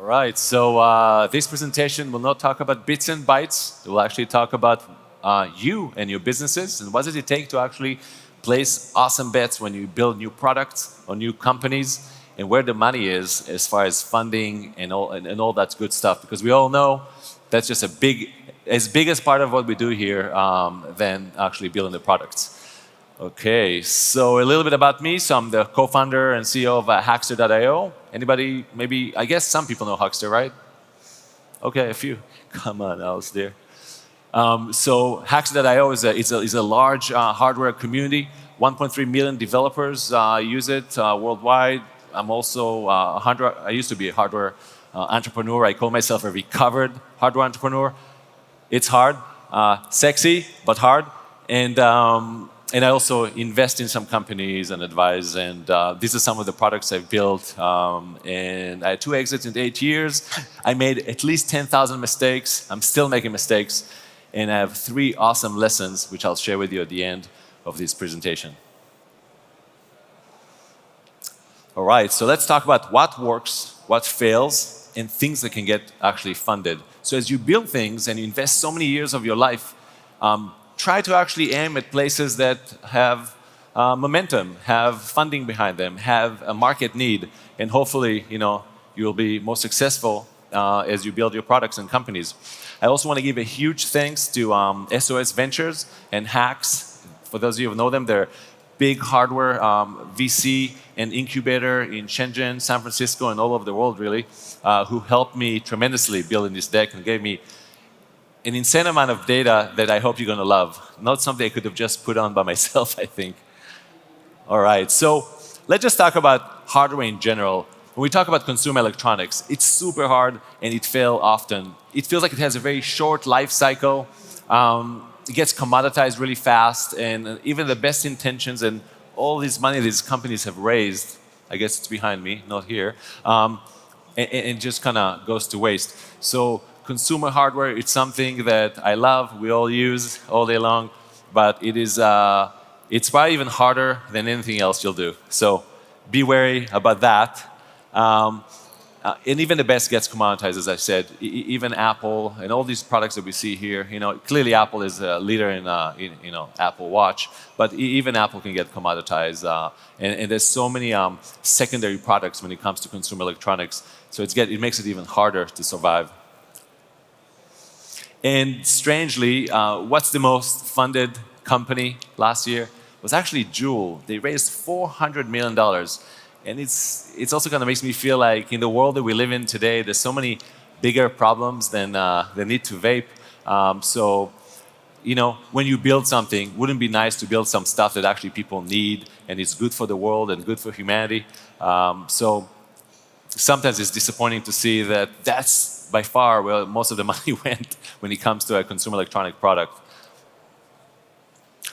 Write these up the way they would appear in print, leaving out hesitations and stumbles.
Right, so this presentation will not talk about bits and bytes. It will actually talk about you and your businesses and what does it take to actually place awesome bets when you build new products or new companies and where the money is as far as funding and all that good stuff. Because we all know that's just as big as part of what we do here than actually building the products. Okay, so a little bit about me. So I'm the co-founder and CEO of Hackster.io. Anybody, maybe, I guess some people know Hackster, right? Okay, a few. Come on, Alice there. So Hackster.io is a large hardware community. 1.3 million developers use it worldwide. I'm also I used to be a hardware entrepreneur. I call myself a recovered hardware entrepreneur. It's hard, sexy, but hard. And I also invest in some companies and advise, and these are some of the products I've built. And I had 2 exits in 8 years. I made at least 10,000 mistakes. I'm still making mistakes. And I have 3 awesome lessons, which I'll share with you at the end of this presentation. All right, so let's talk about what works, what fails, and things that can get actually funded. So as you build things and you invest so many years of your life, try to actually aim at places that have momentum, have funding behind them, have a market need, and hopefully, you'll be more successful as you build your products and companies. I also want to give a huge thanks to SOS Ventures and Hacks. For those of you who know them, they're big hardware VC and incubator in Shenzhen, San Francisco, and all over the world, really, who helped me tremendously building this deck and gave me an insane amount of data that I hope you're going to love. Not something I could have just put on by myself, I think. All right, so let's just talk about hardware in general. When we talk about consumer electronics, it's super hard and it fails often. It feels like it has a very short life cycle. It gets commoditized really fast, and even the best intentions and all this money these companies have raised, I guess it's behind me, not here, and just kind of goes to waste. So consumer hardware, it's something that I love, we all use all day long, but it's probably even harder than anything else you'll do. So be wary about that. And even the best gets commoditized, as I said. Even Apple and all these products that we see here, clearly Apple is a leader in Apple Watch, but even Apple can get commoditized. And there's so many secondary products when it comes to consumer electronics, so it makes it even harder to survive. And strangely, what's the most funded company last year? It was actually Juul. They raised $400 million. And it's also kind of makes me feel like in the world that we live in today, there's so many bigger problems than the need to vape. So, when you build something, wouldn't it be nice to build some stuff that actually people need and is good for the world and good for humanity? So sometimes it's disappointing to see that that's by far where most of the money went when it comes to a consumer electronic product.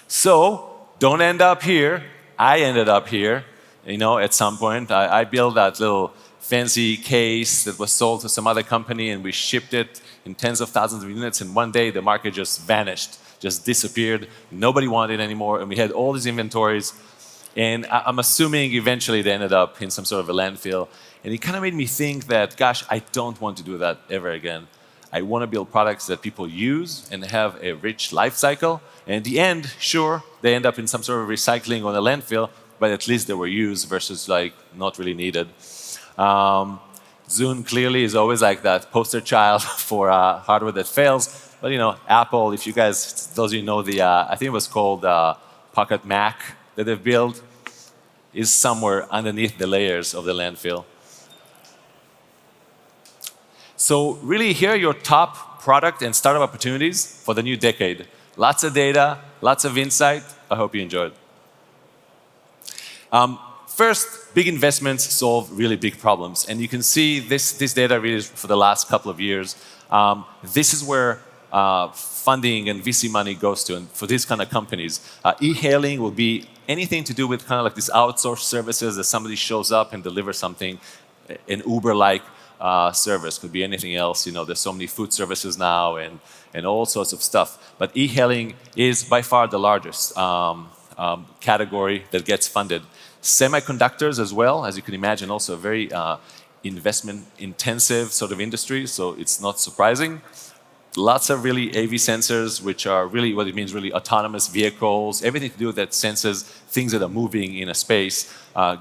So don't end up here. I ended up here. At some point, I built that little fancy case that was sold to some other company, and we shipped it in tens of thousands of units, and one day the market just vanished, just disappeared. Nobody wanted it anymore, and we had all these inventories, and I'm assuming eventually they ended up in some sort of a landfill. And it kind of made me think that, gosh, I don't want to do that ever again. I want to build products that people use and have a rich life cycle, and in the end, sure, they end up in some sort of recycling or a landfill, but at least they were used versus not really needed. Zune clearly is always like that poster child for hardware that fails. But Apple, if you guys, those of you know I think it was called Pocket Mac that they've built, is somewhere underneath the layers of the landfill. So really, here are your top product and startup opportunities for the new decade. Lots of data, lots of insight. I hope you enjoyed. First, big investments solve really big problems. And you can see this data really is for the last couple of years. This is where funding and VC money goes to, and for these kind of companies. E-hailing will be anything to do with kind of like these outsourced services that somebody shows up and delivers something, an Uber-like service. Could be anything else. There's so many food services now and all sorts of stuff. But e-hailing is by far the largest category that gets funded. Semiconductors as well, as you can imagine, also a very investment-intensive sort of industry, so it's not surprising. Lots of really AV sensors, which are really what it means, really autonomous vehicles, everything to do that senses things that are moving in a space,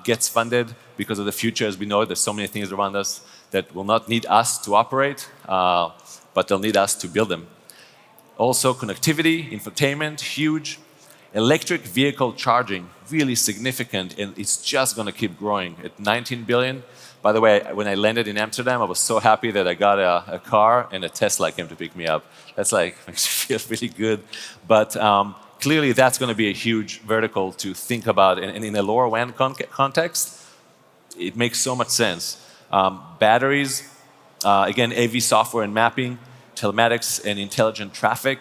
gets funded because of the future. As we know, there's so many things around us that will not need us to operate, but they'll need us to build them. Also, connectivity, infotainment, huge. Electric vehicle charging, really significant, and it's just going to keep growing at 19 billion. By the way, when I landed in Amsterdam, I was so happy that I got a car and a Tesla came to pick me up. That's like, makes me feel really good. But clearly, that's going to be a huge vertical to think about. And in a LoRaWAN context, it makes so much sense. Batteries, again, AV software and mapping, telematics and intelligent traffic,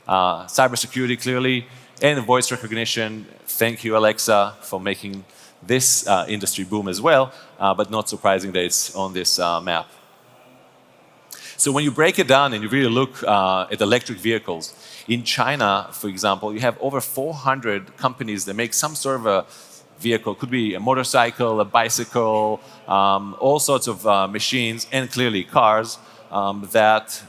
cybersecurity clearly, and voice recognition. Thank you, Alexa, for making this industry boom as well, but not surprising that it's on this map. So when you break it down and you really look at electric vehicles, in China, for example, you have over 400 companies that make some sort of a vehicle. Could be a motorcycle, a bicycle, all sorts of machines, and clearly cars that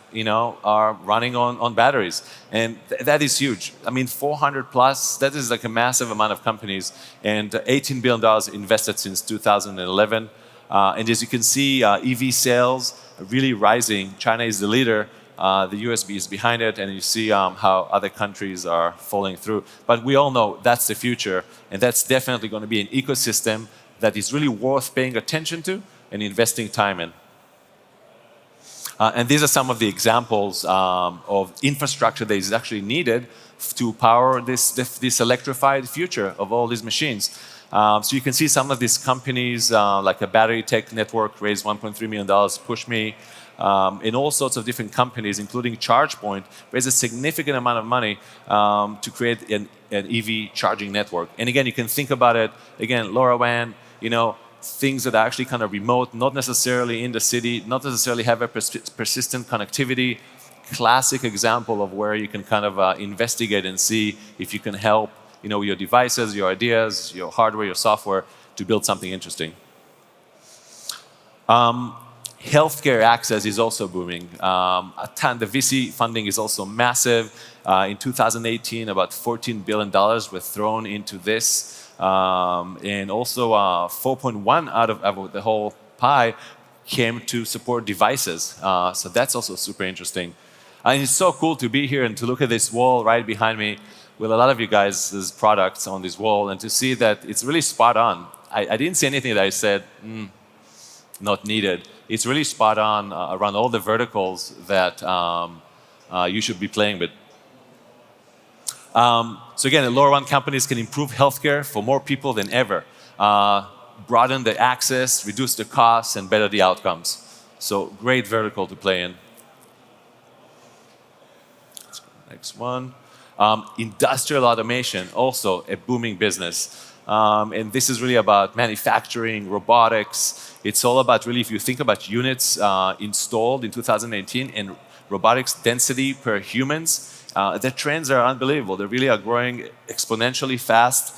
are running on batteries. And that is huge. I mean, 400 plus, that is like a massive amount of companies, and $18 billion invested since 2011. And as you can see, EV sales are really rising. China is the leader. The US is behind it, and you see how other countries are following through. But we all know that's the future, and that's definitely going to be an ecosystem that is really worth paying attention to and investing time in. And these are some of the examples of infrastructure that is actually needed to power this electrified future of all these machines. So you can see some of these companies, like a Battery Tech Network raised $1.3 million, PushMe, and all sorts of different companies, including ChargePoint, raised a significant amount of money to create an EV charging network. And again, you can think about it, again, LoRaWAN, things that are actually kind of remote, not necessarily in the city, not necessarily have a persistent connectivity. Classic example of where you can kind of investigate and see if you can help your devices, your ideas, your hardware, your software to build something interesting. Healthcare access is also booming. A ton. The VC funding is also massive. In 2018, about $14 billion were thrown into this. And also 4.1 out of the whole pie came to support devices. So that's also super interesting. And it's so cool to be here and to look at this wall right behind me with a lot of you guys' products on this wall and to see that it's really spot on. I didn't see anything that I said, not needed. It's really spot on around all the verticals that you should be playing with. So again, LoRaWAN companies can improve healthcare for more people than ever, broaden the access, reduce the costs, and better the outcomes. So great vertical to play in. Let's go to the next one. Industrial automation, also a booming business. And this is really about manufacturing, robotics. It's all about really, if you think about units installed in 2018 and robotics density per humans, the trends are unbelievable. They really are growing exponentially fast.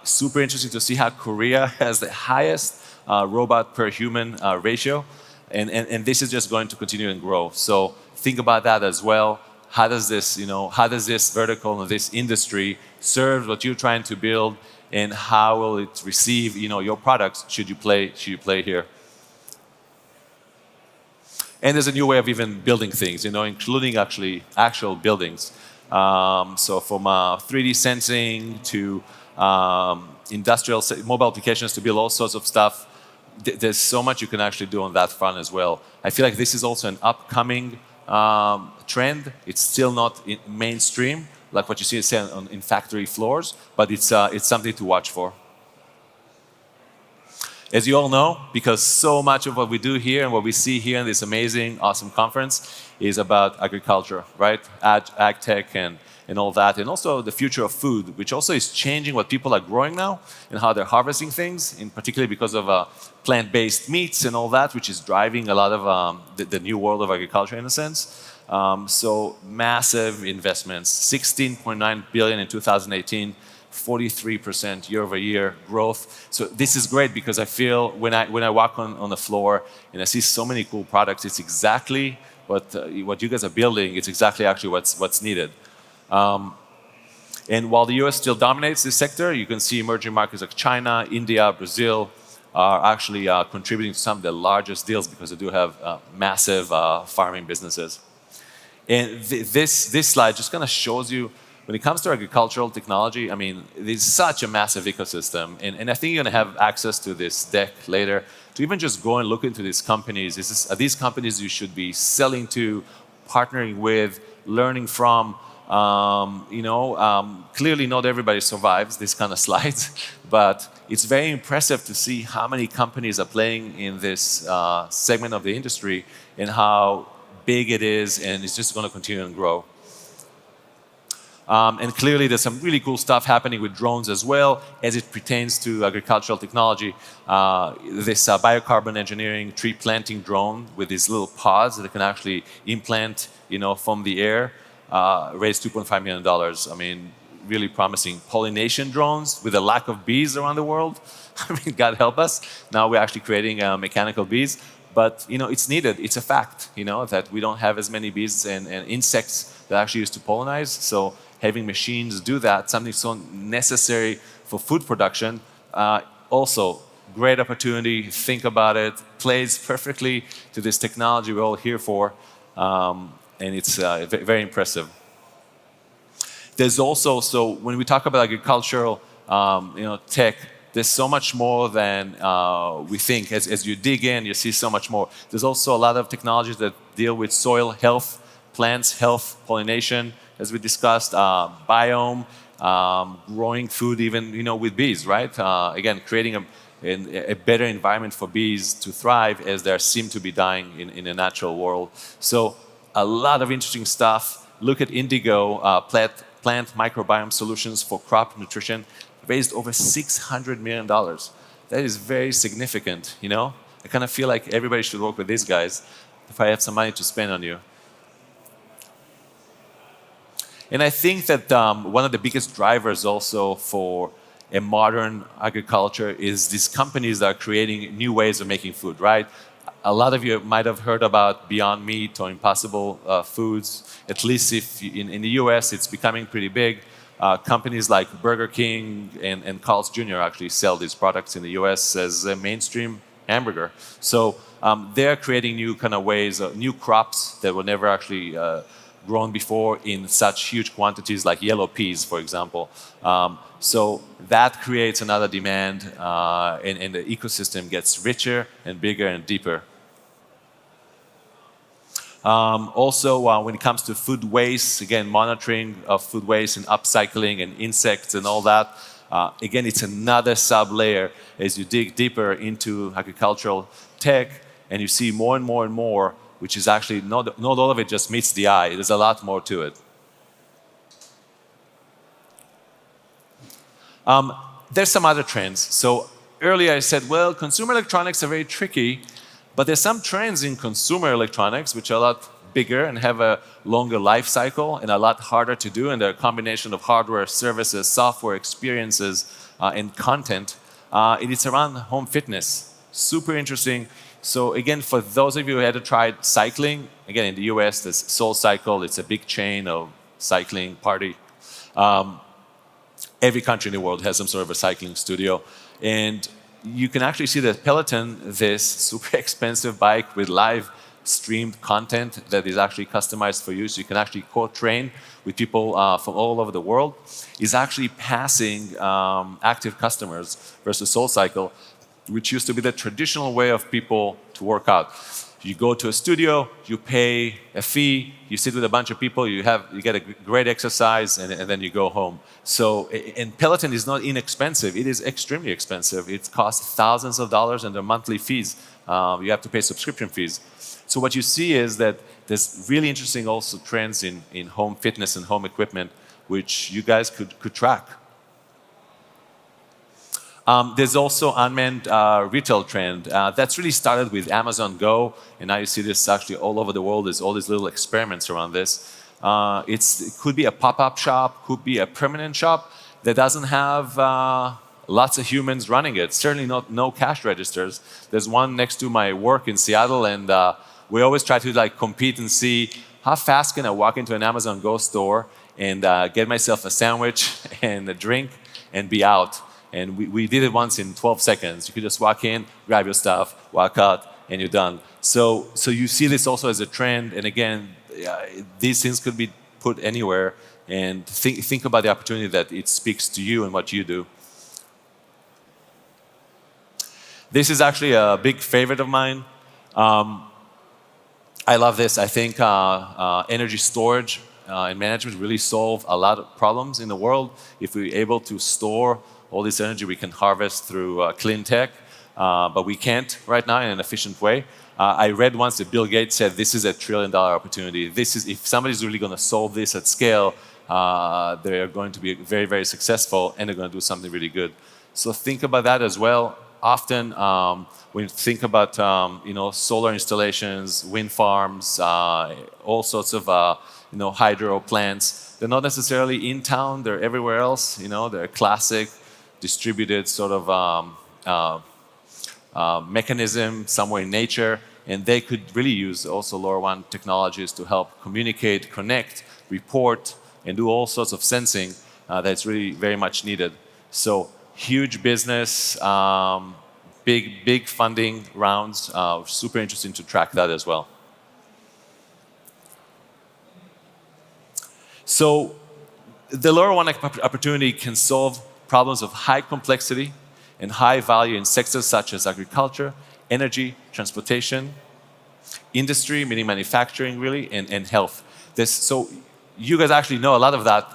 Super interesting to see how Korea has the highest robot per human ratio. And this is just going to continue and grow. So think about that as well. How does this, how does this vertical and this industry serve what you're trying to build, and how will it receive, your products should you play here? And there's a new way of even building things, including actual buildings. So from 3D sensing to industrial mobile applications to build all sorts of stuff. There's so much you can actually do on that front as well. I feel like this is also an upcoming trend. It's still not mainstream, like what you see in factory floors, but it's something to watch for. As you all know, because so much of what we do here and what we see here in this amazing, awesome conference is about agriculture, right? Ag tech and all that, and also the future of food, which also is changing what people are growing now and how they're harvesting things, in particular because of plant-based meats and all that, which is driving a lot of the new world of agriculture in a sense. So massive investments, $16.9 billion in 2018, 43% year-over-year growth. So this is great because I feel when I walk on the floor and I see so many cool products, it's exactly what you guys are building. It's exactly actually what's needed. And while the US still dominates this sector, you can see emerging markets like China, India, Brazil are actually contributing to some of the largest deals because they do have massive farming businesses. And this slide just kind of shows you, when it comes to agricultural technology, I mean, there's such a massive ecosystem. And I think you're going to have access to this deck later to even just go and look into these companies. Are these companies you should be selling to, partnering with, learning from? Clearly not everybody survives this kind of slides, but it's very impressive to see how many companies are playing in this segment of the industry and how big it is, and it's just going to continue and grow. And clearly there's some really cool stuff happening with drones as well as it pertains to agricultural technology. This biocarbon engineering tree planting drone with these little pods that can actually implant from the air raised $2.5 million. I mean, really promising. Pollination drones with a lack of bees around the world. I mean, God help us. Now we're actually creating mechanical bees. But it's needed. It's a fact, that we don't have as many bees and insects that actually used to pollinize. So having machines do that, something so necessary for food production, also great opportunity. Think about it. Plays perfectly to this technology we're all here for. And it's very impressive. There's also, so when we talk about agricultural tech, there's so much more than we think. As you dig in, you see so much more. There's also a lot of technologies that deal with soil health, plants health, pollination, as we discussed, biome, growing food even with bees, right? Again, creating a better environment for bees to thrive as they seem to be dying in a natural world. So a lot of interesting stuff. Look at Indigo, plant microbiome solutions for crop nutrition, raised over $600 million. That is very significant, I kind of feel like everybody should work with these guys if I have some money to spend on you. And I think that one of the biggest drivers also for a modern agriculture is these companies that are creating new ways of making food, right? A lot of you might have heard about Beyond Meat or Impossible Foods. At least if in the US, it's becoming pretty big. Companies like Burger King and Carl's Jr. actually sell these products in the US as a mainstream hamburger. So they're creating new kind of ways, new crops that were never actually grown before in such huge quantities, like yellow peas, for example. So that creates another demand, and the ecosystem gets richer and bigger and deeper. Also, when it comes to food waste, again, monitoring of food waste and upcycling and insects and all that, again, it's another sub-layer as you dig deeper into agricultural tech, and you see more and more and more, which is actually not all of it just meets the eye. There's a lot more to it. There's some other trends. So earlier I said, well, consumer electronics are very tricky, but there's some trends in consumer electronics which are a lot bigger and have a longer life cycle and a lot harder to do, and they're a combination of hardware, services, software, experiences, and content. And it's around home fitness. Super interesting. So again, for those of you who had tried cycling, again, in the US, there's SoulCycle. It's a big chain of cycling party. Every country in the world has some sort of a cycling studio. And you can actually see that Peloton, this super expensive bike with live streamed content that is actually customized for you, so you can actually co-train with people from all over the world, is actually passing active customers versus SoulCycle, which used to be the traditional way of people to work out. You go to a studio, you pay a fee, you sit with a bunch of people, you get a great exercise, and then you go home. So, and Peloton is not inexpensive. It is extremely expensive. It costs thousands of dollars, and their monthly fees. You have to pay subscription fees. So what you see is that there's really interesting also trends in home fitness and home equipment, which you guys could track. There's also unmanned retail trend. That's really started with Amazon Go, and now you see this actually all over the world. There's all these little experiments around this. It could be a pop-up shop, could be a permanent shop. that doesn't have lots of humans running it. Certainly not no cash registers. There's one next to my work in Seattle, and we always try to like compete and see how fast can I walk into an Amazon Go store and get myself a sandwich and a drink and be out. And we did it once in 12 seconds. You could just walk in, grab your stuff, walk out, and you're done. So you see this also as a trend. And again, these things could be put anywhere. And think about the opportunity that it speaks to you and what you do. This is actually a big favorite of mine. I love this. I think energy storage and management really solve a lot of problems in the world. If we're able to store all this energy we can harvest through clean tech, but we can't right now in an efficient way. I read once that Bill Gates said this is $1 trillion opportunity. This is, if somebody's really going to solve this at scale, they're going to be very, very successful, and they're going to do something really good. So think about that as well. Often, when you think about solar installations, wind farms, all sorts of hydro plants, they're not necessarily in town. They're everywhere else. They're classic distributed sort of mechanism somewhere in nature, and they could really use also LoRaWAN technologies to help communicate, connect, report, and do all sorts of sensing that's really very much needed. So huge business, big funding rounds. Super interesting to track that as well. So the LoRaWAN opportunity can solve problems of high complexity and high value in sectors such as agriculture, energy, transportation, industry, meaning manufacturing really, and health. So you guys actually know a lot of that.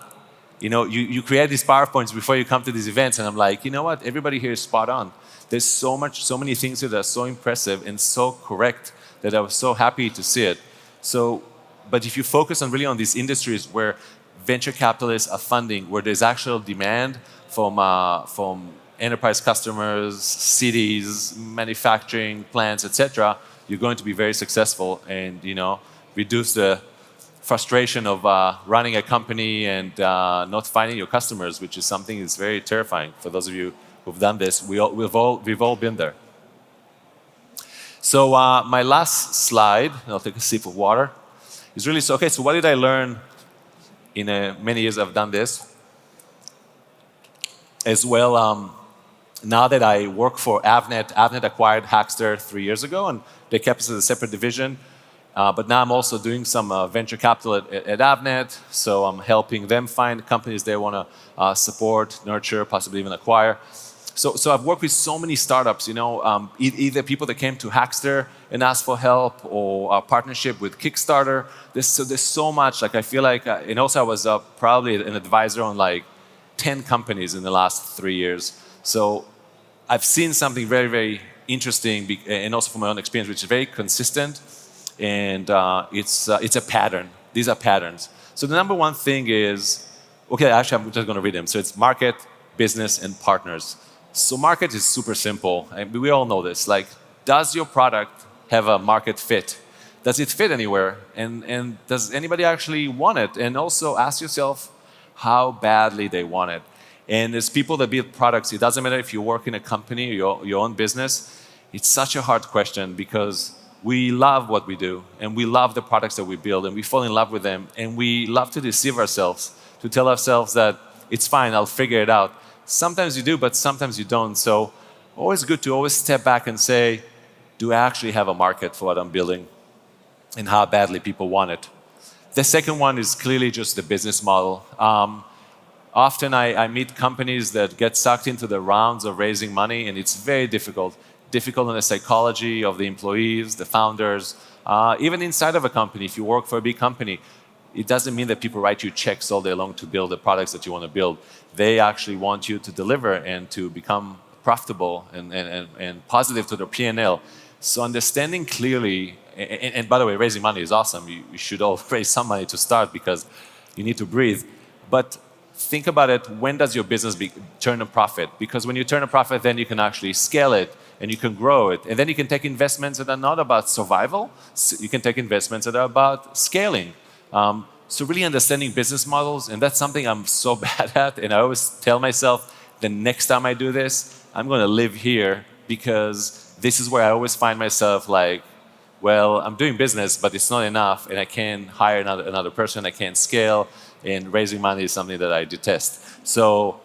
You create these PowerPoints before you come to these events, and I'm like, you know what? Everybody here is spot on. There's so many things here that are so impressive and so correct that I was so happy to see it. But if you focus really on these industries where venture capitalists are funding, where there's actual demand from enterprise customers, cities, manufacturing plants, etc., you're going to be very successful and reduce the frustration of running a company and not finding your customers, which is something that's very terrifying. For those of you who've done this, we've all been there. So my last slide, and I'll take a sip of water, is really so what did I learn in many years I've done this? As well, now that I work for Avnet acquired Hackster 3 years ago, and they kept us as a separate division. But now I'm also doing some venture capital at Avnet, so I'm helping them find companies they want to support, nurture, possibly even acquire. So I've worked with so many startups, either people that came to Hackster and asked for help, or a partnership with Kickstarter. There's so much. I feel like, and also I was probably an advisor on 10 companies in the last 3 years. So I've seen something very, very interesting, and also from my own experience, which is very consistent. And it's a pattern. These are patterns. So the number one thing is, actually I'm just going to read them. So it's market, business, and partners. So market is super simple. We all know this. Does your product have a market fit? Does it fit anywhere? And does anybody actually want it? And also ask yourself how badly they want it. And as people that build products, it doesn't matter if you work in a company or your own business. It's such a hard question because we love what we do, and we love the products that we build, and we fall in love with them, and we love to deceive ourselves, to tell ourselves that it's fine, I'll figure it out. Sometimes you do, but sometimes you don't. So always good to always step back and say, do I actually have a market for what I'm building, and how badly people want it? The second one is clearly just the business model. Often I meet companies that get sucked into the rounds of raising money, and it's very difficult. Difficult in the psychology of the employees, the founders, even inside of a company. If you work for a big company, it doesn't mean that people write you checks all day long to build the products that you want to build. They actually want you to deliver and to become profitable and positive to their P&L. So understanding clearly, and by the way, raising money is awesome. You should all raise some money to start because you need to breathe. But think about it, when does your business turn a profit? Because when you turn a profit, then you can actually scale it, and you can grow it. And then you can take investments that are not about survival. You can take investments that are about scaling. So really understanding business models, and that's something I'm so bad at, and I always tell myself, the next time I do this, I'm going to live here, because this is where I always find myself like, well, I'm doing business, but it's not enough, and I can't hire another person, I can't scale, and raising money is something that I detest. So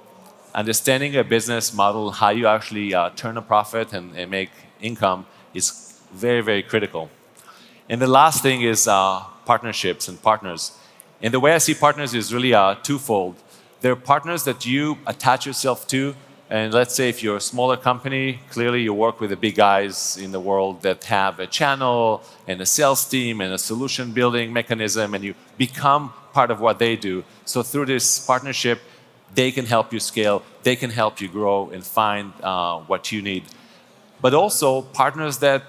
understanding a business model, how you actually turn a profit and make income is very, very critical. And the last thing is partnerships and partners. And the way I see partners is really twofold. They're partners that you attach yourself to. And let's say if you're a smaller company, clearly you work with the big guys in the world that have a channel and a sales team and a solution building mechanism, and you become part of what they do. So through this partnership, they can help you scale, they can help you grow and find what you need. But also partners that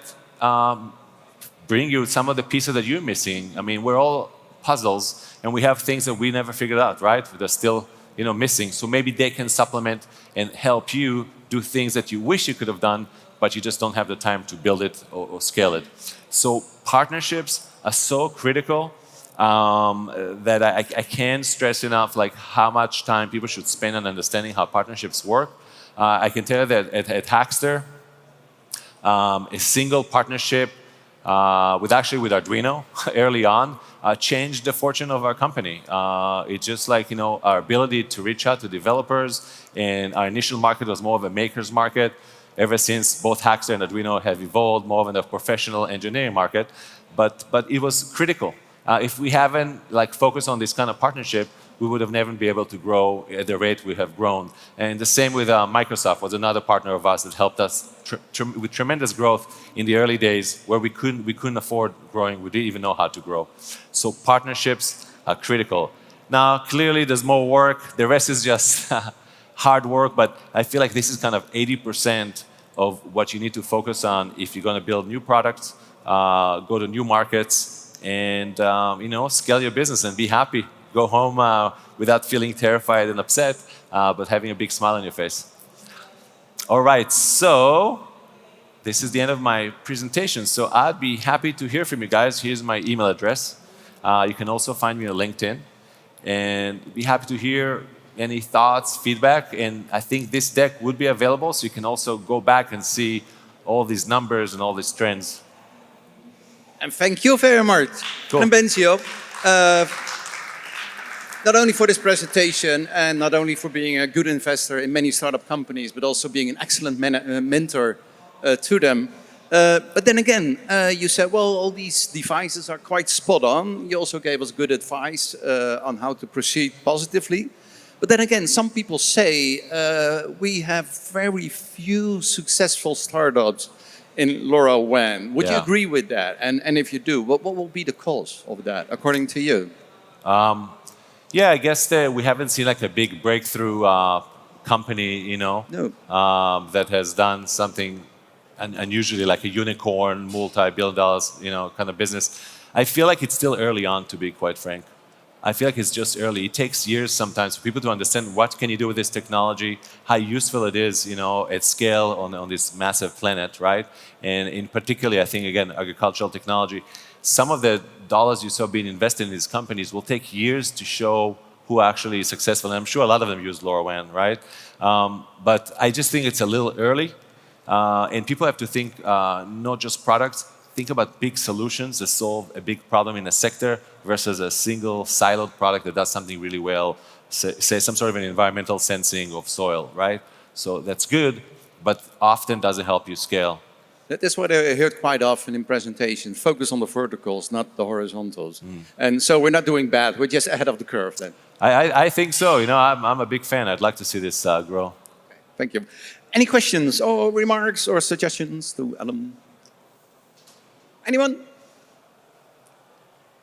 bring you some of the pieces that you're missing. I mean, we're all puzzles, and we have things that we never figured out, right? They're still, missing. So maybe they can supplement and help you do things that you wish you could have done, but you just don't have the time to build it or scale it. So partnerships are so critical that I can't stress enough like how much time people should spend on understanding how partnerships work. I can tell you that at Hackster, a single partnership with Arduino early on changed the fortune of our company. It's just like our ability to reach out to developers, and our initial market was more of a maker's market. Ever since, both Hackster and Arduino have evolved more of a professional engineering market, but it was critical. If we haven't focused on this kind of partnership, we would have never been able to grow at the rate we have grown. And the same with Microsoft was another partner of us that helped us with tremendous growth in the early days where we couldn't afford growing. We didn't even know how to grow. So partnerships are critical. Now, clearly there's more work. The rest is just hard work, but I feel like this is kind of 80% of what you need to focus on if you're going to build new products, go to new markets, and scale your business and be happy. Go home without feeling terrified and upset, but having a big smile on your face. All right, so this is the end of my presentation. So I'd be happy to hear from you guys. Here's my email address. You can also find me on LinkedIn, and be happy to hear any thoughts, feedback. And I think this deck would be available, so you can also go back and see all these numbers and all these trends. And thank you very much, Cool. Benzion. Not only for this presentation and not only for being a good investor in many startup companies, but also being an excellent mentor to them. But then again, you said, well, all these devices are quite spot on. You also gave us good advice on how to proceed positively. But then again, some people say we have very few successful startups in LoRaWAN. Would you agree with that? And if you do, what will be the cause of that, according to you? Yeah, I guess that we haven't seen like a big breakthrough company, No. that has done something unusually like a unicorn, multi-billion dollars, kind of business. I feel like it's still early on, to be quite frank. I feel like it's just early. It takes years sometimes for people to understand what can you do with this technology, how useful it is, at scale on this massive planet, right? And in particular, I think, again, agricultural technology. Some of the dollars you saw being invested in these companies will take years to show who actually is successful. And I'm sure a lot of them use LoRaWAN, right? But I just think it's a little early. And people have to think not just products, think about big solutions that solve a big problem in a sector versus a single siloed product that does something really well, say some sort of an environmental sensing of soil, right? So that's good, but often doesn't help you scale. That's what I heard quite often in presentations. Focus on the verticals, not the horizontals. And so we're not doing bad. We're just ahead of the curve then. I think so. I'm a big fan. I'd like to see this grow. Okay, thank you. Any questions or remarks or suggestions to Alan? Anyone?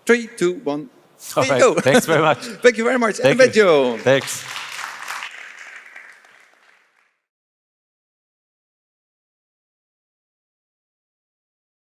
3, 2, 1. All right. Thanks very much. Thank you very much. Thank you. Thanks.